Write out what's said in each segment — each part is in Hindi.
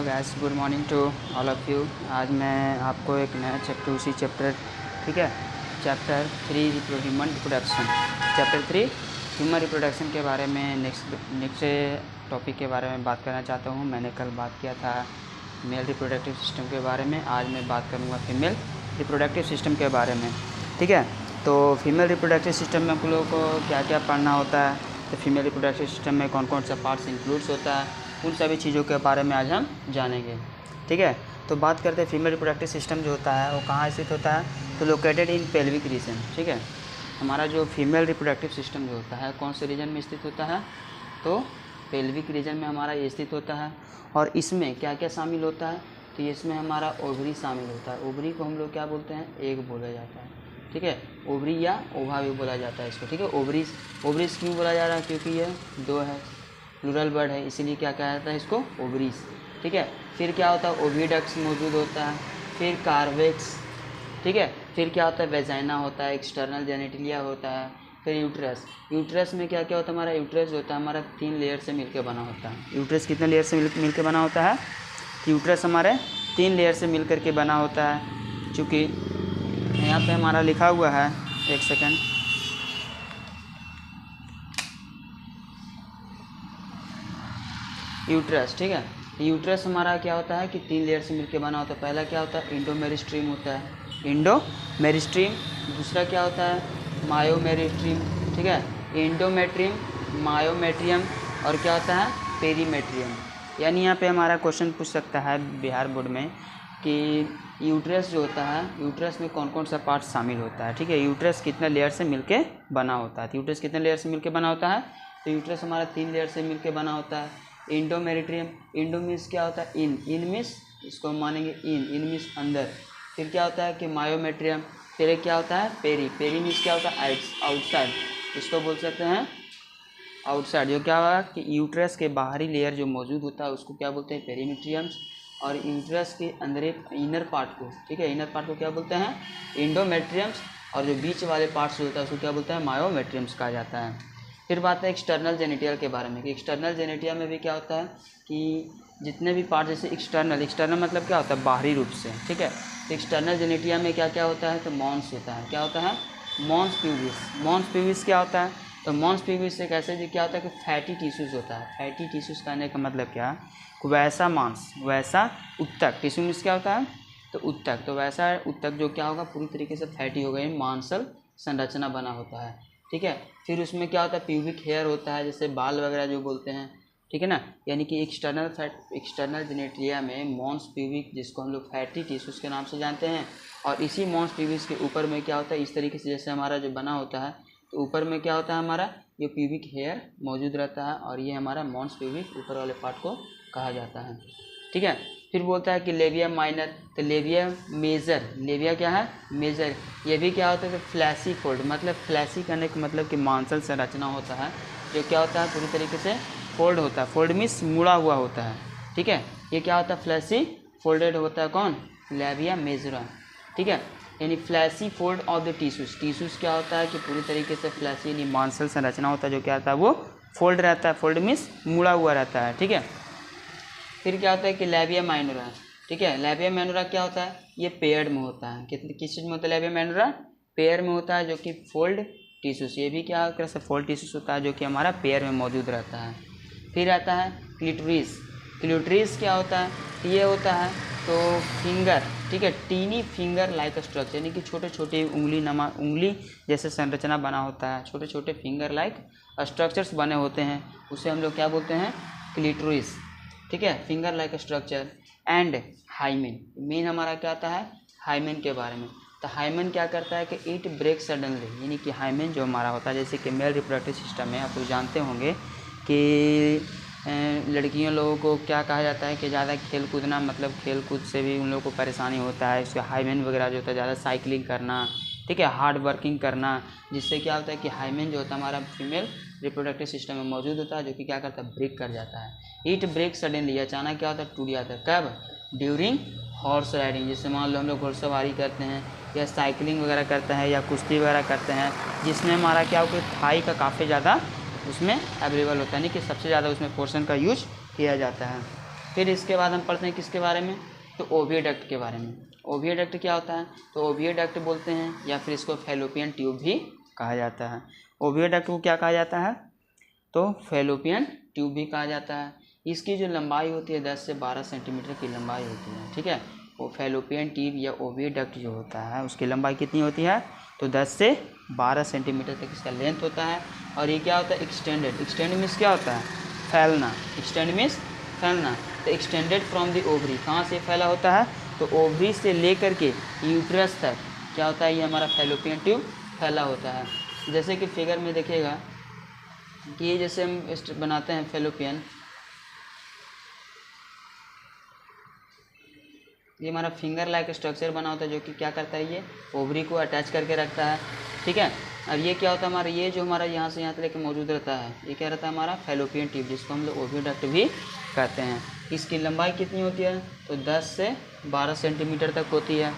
Hello guys, good morning to all of you. आज मैं आपको एक नया चैप्टर, उसी चैप्टर ठीक है, chapter 3 human reproduction, chapter 3 human reproduction के बारे में नेक्स्ट टॉपिक के बारे में बात करना चाहता हूँ। मैंने कल बात किया था मेल रिप्रोडक्टिव सिस्टम के बारे में, आज मैं बात करूँगा फीमेल रिप्रोडक्टिव सिस्टम के बारे में। ठीक है, तो फीमेल रिप्रोडक्टिव सिस्टम में आप लोगों को क्या क्या पढ़ना होता है, तो फीमेल रिप्रोडक्टिव सिस्टम में कौन कौन सा पार्ट्स इंक्लूड्स होता है, उन सभी चीज़ों के बारे में आज हम जानेंगे। ठीक है, तो बात करते हैं फीमेल रिप्रोडक्टिव सिस्टम जो होता है वो कहाँ स्थित होता है, तो लोकेटेड इन पेल्विक रीजन। ठीक है, हमारा जो फीमेल रिप्रोडक्टिव सिस्टम जो होता है कौन से रीजन में स्थित होता है, तो पेल्विक रीजन में हमारा ये स्थित होता है। और इसमें क्या क्या शामिल होता है, तो इसमें हमारा ओवरी शामिल होता है। ओवरी को हम लोग क्या बोलते हैं, एग बोला जाता है। ठीक है, ओवरी या ओवा भी बोला जाता है इसको। ठीक है, ओवरीज क्यों बोला जा रहा है, क्योंकि ये दो है, प्लूरल वर्ड है, इसीलिए क्या कहा जाता है इसको, ओवरीज। ठीक है, फिर क्या होता है, ओविडक्ट्स मौजूद होता है, फिर कार्वेक्स। ठीक है, फिर क्या होता है, वेजाइना होता है, एक्सटर्नल जेनिटिलिया होता है, फिर यूट्रस। यूट्रस में क्या क्या होता है, हमारा यूट्रस जो होता है हमारा 3 लेयर से मिलकर बना होता है। यूट्रस कितने लेयर से मिलकर बना होता है, यूट्रस हमारे 3 लेयर से मिल करके बना होता है। चूँकि यहाँ पे हमारा लिखा हुआ है, एक सेकेंड, यूट्रस। ठीक है, यूट्रस हमारा क्या होता है कि 3 लेयर से मिलकर बना होता है। पहला क्या होता है, इंडोमेरिस्ट्रीम होता है, इंडोमेरिस्ट्रीम। दूसरा क्या होता है, मायोमेरिस्ट्रीम। ठीक है, इंडोमेट्रियम, मायोमेट्रियम, और क्या होता है, पेरीमेट्रियम। यानी यहाँ पे हमारा क्वेश्चन पूछ सकता है बिहार बोर्ड में कि यूट्रस जो होता है, यूट्रस में कौन कौन सा पार्ट शामिल होता है। ठीक है, यूट्रस कितने लेयर से मिलके बना होता है, तो यूट्रस कितने लेयर से मिलके बना होता है, तो यूट्रस हमारा 3 लेयर से मिलके बना होता है। इंडोमेरिट्रियम, इंडो मीन्स क्या होता है, इन मीन्स इसको हम मानेंगे इन मीन्स अंदर। फिर क्या होता है कि मायोमेट्रियम, फिर क्या होता है, पेरी मीन्स क्या होता है, आउटसाइड, इसको बोल सकते हैं आउटसाइड। जो क्या होगा कि यूट्रस के बाहरी लेयर जो मौजूद होता है उसको क्या बोलते हैं, पेरीमेट्रियम्स। और यूट्रस के अंदर एक इनर पार्ट को, ठीक है, इनर पार्ट को क्या बोलते हैं, इंडोमेट्रियम्स। और जो बीच वाले पार्ट्स होता है उसको क्या बोलते हैं, मायोमेट्रियम्स कहा जाता है। फिर बात है एक्सटर्नल जेनिटियल के बारे में कि एक्सटर्नल जेनिटिया में भी क्या होता है कि जितने भी पार्ट, जैसे एक्सटर्नल मतलब क्या होता है, बाहरी रूप से। ठीक है, तो एक्सटर्नल जेनिटिया में क्या क्या होता है, तो मॉन्स होता है। क्या होता है, मॉन्स प्यूबिस। मॉन्स प्यूबिस क्या होता है, तो मॉन्स प्यूबिस एक ऐसे क्या होता है कि फैटी टिश्यूज़ होता है। फैटी टिश्यूज़ कहने का मतलब क्या, वैसा मांस, वैसा उत्तक, टिश्यू मीन्स क्या होता है, तो उत्तक, तो वैसा उत्तक जो क्या होगा, पूरी तरीके से फैटी हो गई, मांसल संरचना बना होता है। ठीक है, फिर उसमें क्या होता है, प्यूबिक हेयर होता है, जैसे बाल वगैरह जो बोलते हैं। ठीक है ना, यानी कि एक्सटर्नल जेनेटिया में मॉन्स प्यूबिक, जिसको हम लोग फैटी टिश्यूज़ के नाम से जानते हैं, और इसी मॉन्स प्यूबिक के ऊपर में क्या होता है, इस तरीके से जैसे हमारा जो बना होता है, तो ऊपर में क्या होता है, हमारा ये प्यूबिक हेयर मौजूद रहता है, और ये हमारा मॉन्स प्यूबिक ऊपर वाले पार्ट को कहा जाता है। ठीक है, फिर बोलता है कि लेविया माइनर, तो लेविया मेजर, लेविया क्या है, मेजर। ये भी क्या होता है, तो फ्लैसी फोल्ड, मतलब फ्लैसी करने का मतलब कि मांसल संरचना होता है, जो क्या होता है, पूरी तरीके से फोल्ड होता है। फोल्ड मीन्स मुड़ा हुआ होता है। ठीक है, ये क्या होता है, फ्लैसी फोल्डेड होता है, कौन, लेविया मेजरा। ठीक है, यानी fleshy fold of the tissues क्या होता है कि पूरी तरीके से फ्लैसी यानी मांसल संरचना होता है, जो क्या होता है, वो फोल्ड रहता है। फोल्ड मीन्स मुड़ा हुआ रहता है। ठीक है, फिर क्या होता है कि लेविया माइनोरा। ठीक है, लेविया माइनोरा क्या होता है, ये पेयर्ड में होता है। किस चीज़ में होता है लेविया माइनोरा, पेयर में होता है, जो कि फोल्ड टिश्यूज, ये भी क्या तरह से फोल्ड टिश्यूज होता है, जो कि हमारा पेयर में मौजूद रहता है। फिर आता है क्लिटोरिस। क्लिटोरिस क्या होता है, ये होता है तो फिंगर, ठीक है, टीनी फिंगर लाइक स्ट्रक्चर, यानी कि छोटे छोटे उंगली जैसे संरचना बना होता है, छोटे छोटे फिंगर लाइक स्ट्रक्चर्स बने होते हैं, उसे हम लोग क्या बोलते हैं, क्लिटोरिस। ठीक है, finger like structure. And hymen, main हमारा क्या आता है, हाइमेन के बारे में। तो हाइमेन क्या करता है कि इट ब्रेक सडनली, यानी कि हाइमेन जो हमारा होता है, जैसे कि मेल रिप्रोडक्टिव सिस्टम में आप लोग जानते होंगे कि लड़कियों लोगों को क्या कहा जाता है कि ज़्यादा खेल कूदना, मतलब खेल कूद से भी उन लोगों को परेशानी होता है। इसका हाइमेन वगैरह जो होता है, ज़्यादा साइकिलिंग करना, ठीक है, हार्ड वर्किंग करना, जिससे क्या होता है कि हाइमेन जो होता है हमारा फीमेल रिप्रोडक्टिव सिस्टम में मौजूद होता है, जो कि क्या करता है, ब्रेक कर जाता है। इट ब्रेक सडनली, अचानक क्या होता है, टूट जाता है। कब, ड्यूरिंग हॉर्स राइडिंग, जैसे मान लो हम लोग घुड़सवारी करते हैं या साइकिलिंग वगैरह करते हैं या कुश्ती वगैरह करते हैं, जिसमें हमारा क्या होगा, थाई का काफ़ी ज़्यादा उसमें अवेलेबल होता है, यानी कि सबसे ज़्यादा उसमें पोर्शन का यूज किया जाता है। फिर इसके बाद हम पढ़ते हैं किसके बारे में, तो ओविएडक्ट के बारे में। ओविएडक्ट क्या होता है, तो ओविएडक्ट बोलते हैं या फिर इसको फैलोपियन ट्यूब भी कहा जाता है। ओविएडक्ट को क्या कहा जाता है, तो फैलोपियन ट्यूब भी कहा जाता है। इसकी जो लंबाई होती है 10 से 12 सेंटीमीटर की लंबाई होती है, ठीक है। वो फैलोपियन ट्यूब या ओविएडक्ट जो होता है उसकी लंबाई कितनी होती है, तो 10 से 12 सेंटीमीटर तक इसका लेंथ होता है। और ये क्या होता है, एक्सटेंडेड। एक्सटेंड मीन्स क्या होता है, फैलना। एक्सटेंड मीन्स फैलना। तो एक्सटेंडेड फ्रॉम द ओवरी, कहाँ से फैला होता है, तो ओवरी से लेकर के यूट्रस तक क्या होता है, ये हमारा फैलोपियन ट्यूब फैला होता है। जैसे कि फिगर में देखिएगा कि ये जैसे हम बनाते हैं फैलोपियन, ये हमारा फिंगर लाइक स्ट्रक्चर बना होता है जो कि क्या करता है, ये ओवरी को अटैच करके रखता है, ठीक है। और ये क्या होता है हमारा, ये जो हमारा यहाँ से यहाँ तक लेके मौजूद रहता है, ये क्या रहता है हमारा फैलोपियन ट्यूब, जिसको हम लोग ओविएडक्ट भी कहते हैं। इसकी लंबाई कितनी होती है, तो 10 से 12 सेंटीमीटर तक होती है,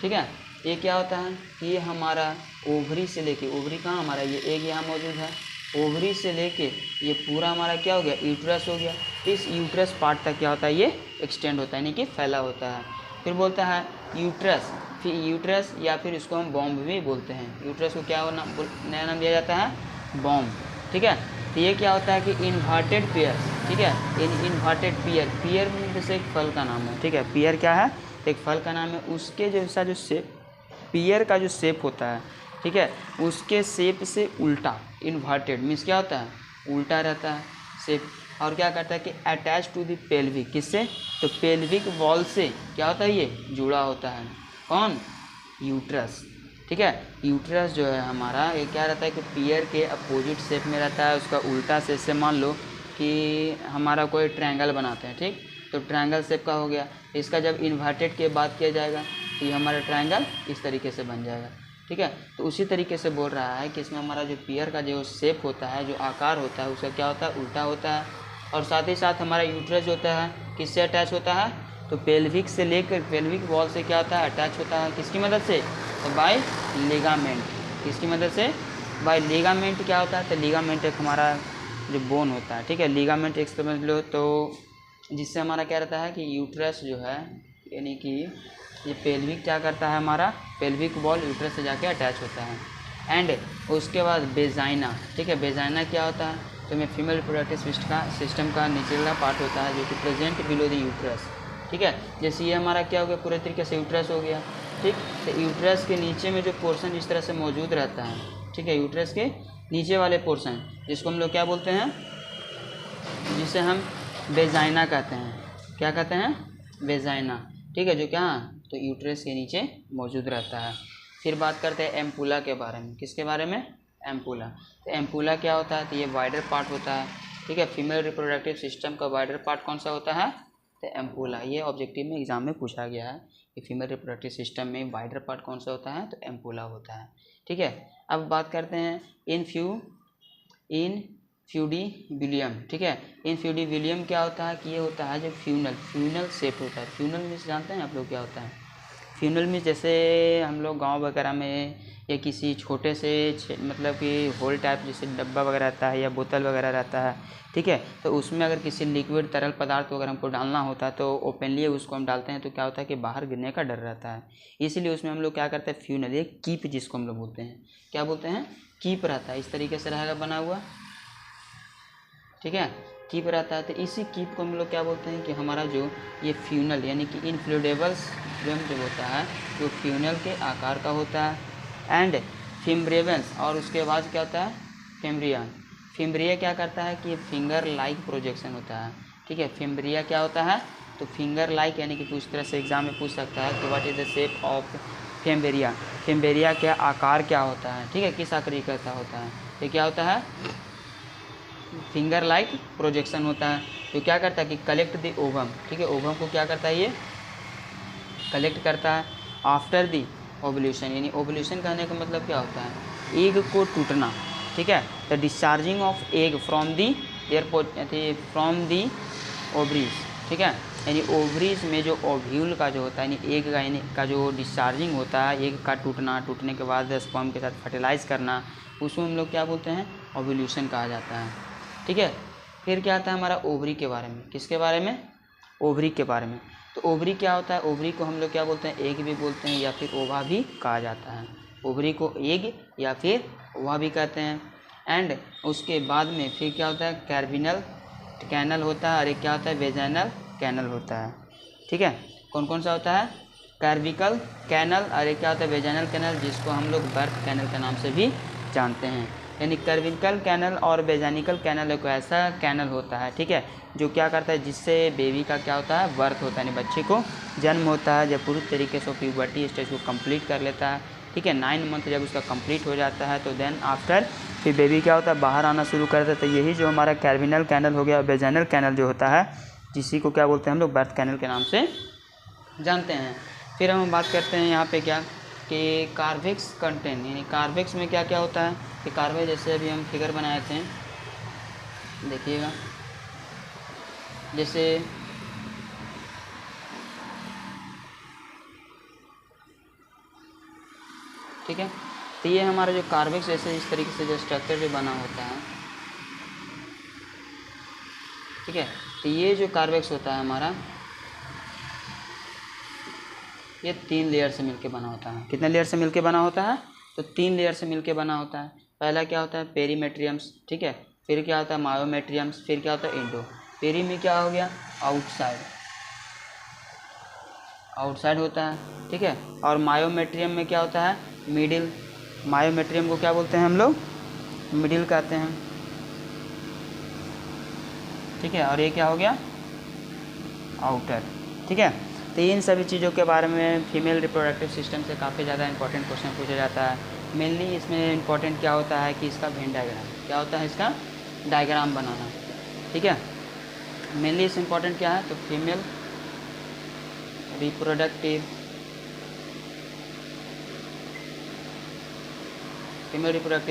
ठीक है। ये क्या होता है कि ये हमारा ओवरी से लेके, ओवरी कहाँ हमारा, ये एग यहाँ मौजूद है, ओवरी से लेके ये पूरा हमारा क्या हो गया, यूट्रस हो गया। इस यूट्रस पार्ट तक क्या होता है, ये एक्सटेंड होता है, यानी कि फैला होता है। फिर बोलता है यूट्रस, फिर यूट्रस या फिर इसको हम बॉम्ब भी बोलते हैं। यूट्रस को क्या नया नाम दिया जाता है, बॉम्ब, ठीक है। तो ये क्या होता है कि इन्वर्टेड पेयर, ठीक है, इन्वर्टेड पेयर, पेयर जैसे एक फल का नाम है, ठीक है। पेयर क्या है, एक फल का नाम है। उसके जैसा जो शेप, पेयर का जो शेप होता है, ठीक है, उसके शेप से उल्टा, इन्वर्टेड मीन्स क्या होता है, उल्टा रहता है शेप। और क्या करता है कि अटैच टू द पेल्विक, किससे, तो पेल्विक वॉल से क्या होता है, ये जुड़ा होता है, कौन, यूट्रस, ठीक है। यूट्रस जो है हमारा, ये क्या रहता है कि पेयर के अपोजिट शेप में रहता है, उसका उल्टा शेप से मान लो कि हमारा कोई ट्रायंगल बनाते हैं, ठीक, तो ट्रायंगल शेप का हो गया। इसका जब इन्वर्टेड के बात किया जाएगा तो ये हमारा ट्रायंगल इस तरीके से बन जाएगा, ठीक है। तो उसी तरीके से बोल रहा है कि इसमें हमारा जो पेयर का जो शेप होता है, जो आकार होता है, उसका क्या होता है, उल्टा होता है। और साथ ही साथ हमारा यूट्रस होता है किससे अटैच होता है, तो पेल्विक से लेकर पेल्विक वॉल से क्या होता है, अटैच होता है, किसकी मदद से, तो बाय लिगामेंट, किसकी मदद से, बाय लिगामेंट। क्या होता है, तो लिगामेंट एक हमारा जो बोन होता है, ठीक है, लिगामेंट एक समझ लो, तो जिससे हमारा क्या रहता है कि यूट्रस जो है, यानी कि ये पेल्विक क्या करता है, हमारा पेल्विक वॉल यूट्रस से जाके अटैच होता है। एंड उसके बाद बेजाइना, ठीक है, बेजाइना क्या होता है, तो में फीमेल रिप्रोडक्टिव सिस्टम का निचला पार्ट होता है जो कि प्रेजेंट बिलो द यूट्रस, ठीक है। जैसे ये हमारा क्या हो गया, पूरे तरीके से यूट्रस हो गया, ठीक। तो यूट्रस के नीचे में जो पोर्शन इस तरह से मौजूद रहता है, ठीक है, यूट्रस के नीचे वाले पोर्शन जिसको हम लोग क्या बोलते हैं, जिसे हम वेजाइना कहते हैं, क्या कहते हैं, वेजाइना, ठीक है, जो क्या, तो यूट्रस के नीचे मौजूद रहता है। फिर बात करते हैं एम्पुला के बारे में, किसके बारे में, एम्पुला। तो एम्पुला क्या होता है, तो ये वाइडर पार्ट होता है, ठीक है। फीमेल रिप्रोडक्टिव सिस्टम का वाइडर पार्ट कौन सा होता है, तो एम्पुला। ये ऑब्जेक्टिव में एग्जाम में पूछा गया है कि फीमेल रिप्रोडक्टिव सिस्टम में वाइडर पार्ट कौन सा होता है, तो एम्पुला होता है, ठीक है। अब बात करते हैं इनफ्यूडिबिलियम, ठीक है। इनफ्यूडिबिलियम क्या होता है कि ये होता है जो फ्यूनल शेप होता है। फ्यूनल मीन्स जानते हैं आप लोग क्या होता है, फ्यूनल मीन्स जैसे हम लोग गांव वगैरह में या किसी छोटे से मतलब कि होल टाइप जैसे डब्बा वगैरह रहता है या बोतल वगैरह रहता है, ठीक है, तो उसमें अगर किसी लिक्विड तरल पदार्थ अगर हमको डालना होता है तो ओपनली उसको हम डालते हैं, तो क्या होता है कि बाहर गिरने का डर रहता है, इसलिए उसमें हम लोग क्या करते हैं, फ्यूनल, एक कीप जिसको हम लोग बोलते हैं, क्या बोलते हैं, कीप रहता है, इस तरीके से रहेगा बना हुआ, ठीक है, कीप रहता है। तो इसी कीप को हम लोग क्या बोलते हैं कि हमारा जो ये फ्यूनल यानी कि इनफ्लूडेबल्स जो होता है जो फ्यूनल के आकार का होता है। एंड फिम्ब्रेवेंस, और उसके बाद क्या होता है, फिम्ब्रिया। फिम्ब्रिया क्या करता है कि फिंगर लाइक प्रोजेक्शन होता है, ठीक है। फिम्ब्रिया क्या होता है, तो फिंगर लाइक, यानी कि पूछ तरह से एग्जाम में पूछ सकता है कि what is the shape of fimbria. Fimbria का आकार क्या होता है, ठीक है, किस आकृति का होता है, ये क्या होता है, फिंगर लाइक प्रोजेक्शन होता है। तो क्या करता है कि कलेक्ट द ओवम, ठीक है, ओवम को क्या करता है, ये कलेक्ट करता है आफ्टर द ओवल्यूशन, यानी ओवल्यूशन कहने का मतलब क्या होता है, एग को टूटना, ठीक है। The discharging of egg from the from the ovaries, ठीक है, यानी ओवरीज में जो ओव्यूल का जो होता है यानी एग का जो डिस्चार्जिंग होता है, एग का टूटना, टूटने के बाद स्पर्म के साथ फर्टिलाइज करना, उसको हम लोग क्या बोलते हैं, ओवल्यूशन कहा जाता है, ठीक है। फिर क्या आता है हमारा ओवरी के बारे में, किसके बारे में, ओवरी के बारे में। तो ओवरी क्या होता है, ओवरी को हम लोग क्या बोलते हैं, एग भी बोलते हैं या फिर ओवा भी कहा जाता है। ओवरी को एग या फिर ओवा भी कहते हैं। एंड उसके बाद में फिर क्या होता है, कैर्विनल कैनल होता है और एक क्या होता है, वेजाइनल कैनल होता है। ठीक है, कौन कौन सा होता है, कैर्विकल कैनल और एक क्या होता है, वेजाइनल कैनल, जिसको हम लोग बर्थ कैनल के नाम से भी जानते हैं। यानी कैर्विकल कैनल और वेजाइनिकल कैनल एक ऐसा कैनल होता है, ठीक है, जो क्या करता है, जिससे बेबी का क्या होता है, बर्थ होता है, यानी बच्चे को जन्म होता है। जब पूरी तरीके से प्यूबर्टी स्टेज को कंप्लीट कर लेता है, ठीक है, 9 मंथ जब उसका कंप्लीट हो जाता है, तो देन आफ्टर फिर बेबी क्या होता है, बाहर आना शुरू करता है। तो यही जो हमारा कैर्विनल कैनल हो गया, वेजाइनल कैनल जो होता है, जिसी को क्या बोलते हैं हम लोग, बर्थ कैनल के नाम से जानते हैं। फिर हम बात करते हैं यहाँ पे क्या कि कार्वेक्स कंटेंट, यानी कार्वेक्स में क्या क्या होता है कि कार्वेक्स, जैसे अभी हम फिगर बनाए थे, देखिएगा, जैसे ठीक है, तो ये हमारा जो कार्वेक्स जैसे इस तरीके से जो स्ट्रक्चर जो बना होता है, ठीक है, तो ये जो कार्वेक्स होता है हमारा, ये 3 लेयर से मिलके बना होता है। कितने लेयर से मिलके बना होता है, तो 3 लेयर से मिलके बना होता है। पहला क्या होता है, पेरीमेट्रियम्स, ठीक है, फिर क्या होता है, मायोमेट्रियम्स, फिर क्या होता है, इंडो। पेरी में क्या हो गया, आउटसाइड, आउटसाइड होता है, ठीक है, और मायोमेट्रियम में क्या होता है, मिडिल। मायोमेट्रियम को क्या बोलते हैं हम लोग, मिडिल कहते हैं, ठीक है, और ये क्या हो गया, आउटर। ठीक है, तो इन सभी चीज़ों के बारे में फीमेल रिप्रोडक्टिव सिस्टम से काफ़ी ज़्यादा इंपॉर्टेंट क्वेश्चन पूछा जाता है। मेनली इसमें इंपॉर्टेंट क्या होता है कि इसका वेन डायग्राम क्या होता है, इसका डायग्राम बनाना, ठीक है। मेनली इस इंपॉर्टेंट क्या है, तो फीमेल रिप्रोडक्टिव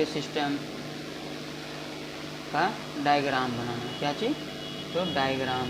सिस्टम का डायग्राम बनाना, क्या चीज़, तो डायग्राम,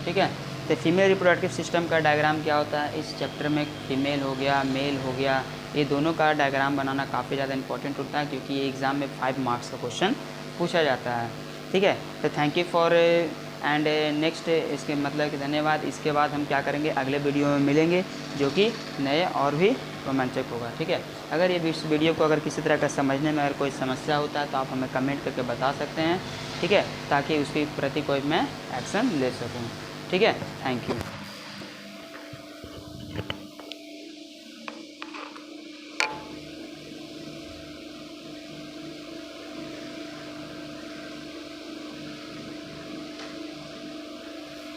ठीक है। तो फीमेल रिप्रोडक्टिव सिस्टम का डायग्राम क्या होता है, इस चैप्टर में फीमेल हो गया, मेल हो गया, ये दोनों का डायग्राम बनाना काफ़ी ज़्यादा इंपॉर्टेंट होता है, क्योंकि ये एग्ज़ाम में 5 मार्क्स का क्वेश्चन पूछा जाता है, ठीक है। तो thank you for and next, इसके मतलब कि धन्यवाद। इसके बाद हम क्या करेंगे, अगले वीडियो में मिलेंगे, जो कि नए और भी रोमांचक होगा, ठीक है। अगर ये इस वीडियो को अगर किसी तरह का समझने में अगर कोई समस्या होता है तो आप हमें कमेंट करके बता सकते हैं, ठीक है, ताकि उसके प्रति कोई मैं एक्शन ले सकूँ, ठीक है। Thank you.